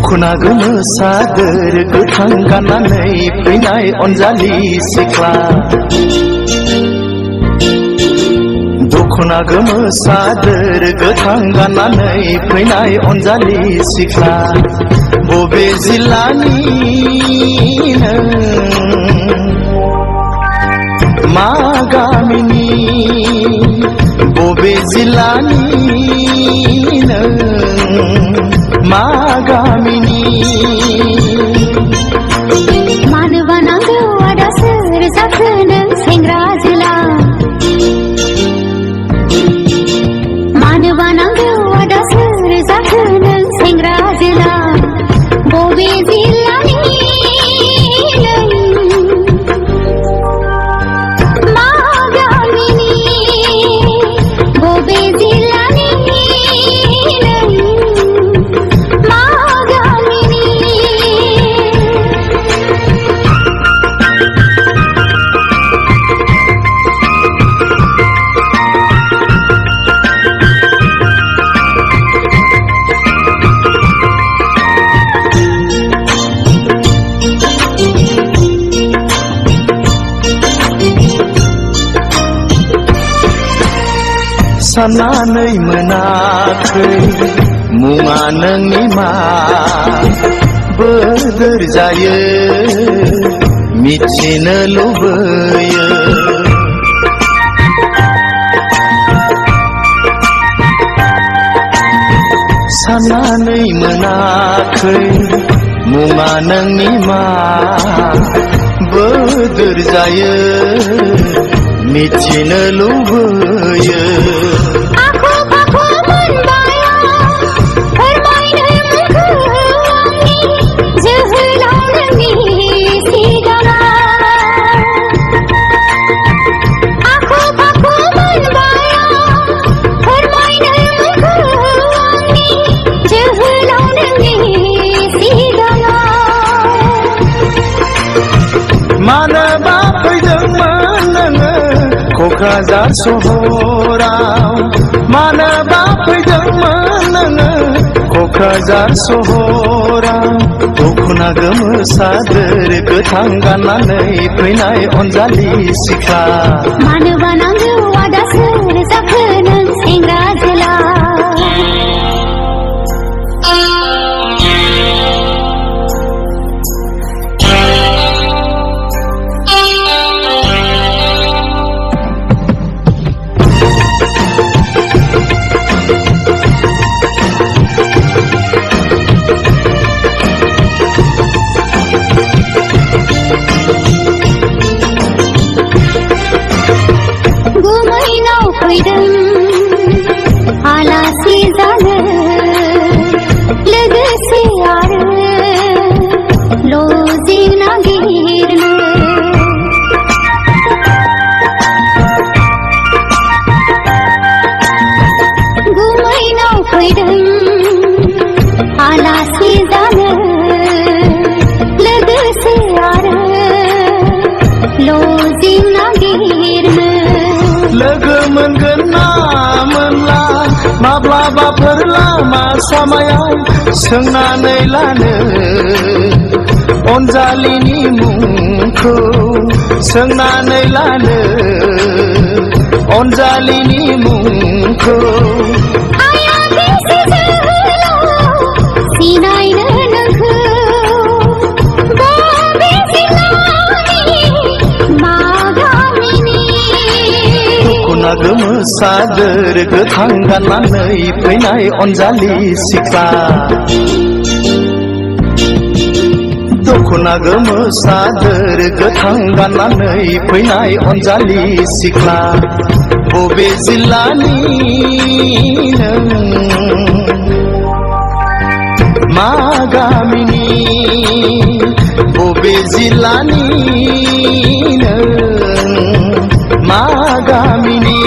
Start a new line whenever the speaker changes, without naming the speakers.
दखना गोमो सादोर गोथां गाननानै फैनाय अनजालि सिख्ला दखना गोमो सादोर गोथां गाननानै फैनाय अनजालि सिख्ला बबे जिल्लानि नों मा गामिनि बबे जिल्लानि नों मा गामिनि
मानो बानांगौ आदा सोर जाखो नों सेंग्रा जोला मानो बानांगौ आदा सोर जाखो नों सेंग्रा जोला बबे जिल्लानि नों मा गामिनि बबे जिल्लानि नों मा गामिनि
साननानै मोनाखै मुङा नोंनि मा बोदोर जायो मिथिनो लुबैयो साननानै मोनाखै मुङा नोंनि मा बोदोर जायो मिथिनो लुबैयो मानोबा फैदोंमोन नोङो क'क्राझार सहराव मानोबा फैदोंमोन नोङो क'क्राझार सहराव दखना गोमो सादोर गोथां गाननानै फैनाय अनजालि सिख्ला
मानोबा नांगौ आदा सोर जाखो नों सेंग्रा जोला आलासि जानो लोगोसे आरो लजिं नागिरनो गुमैनाव फैदों आलासि जानो लोगोसे आरो लजिं नागिरनो
लोगो मोनगोन ना मोनला माब्लाबाफोर लामा सामायाव सोंनानै लानो अनजालिनि मुंखौ सोंनानै लानो अनजालिनि मुंखौ
आया बेसे जोहोलाव सिनायनो नोंखौ बबे जिल्लानि मा गामिनि
दखना गोमो सादोर गोथां गाननानै फैनाय अनजालि सिख्ला दखना गोमो सादोर गोथां गाननानै फैनाय अनजालि सिख्ला बबे जिल्लानि नों मा गामिनि बबे जिल्लानि नों मा गामिनि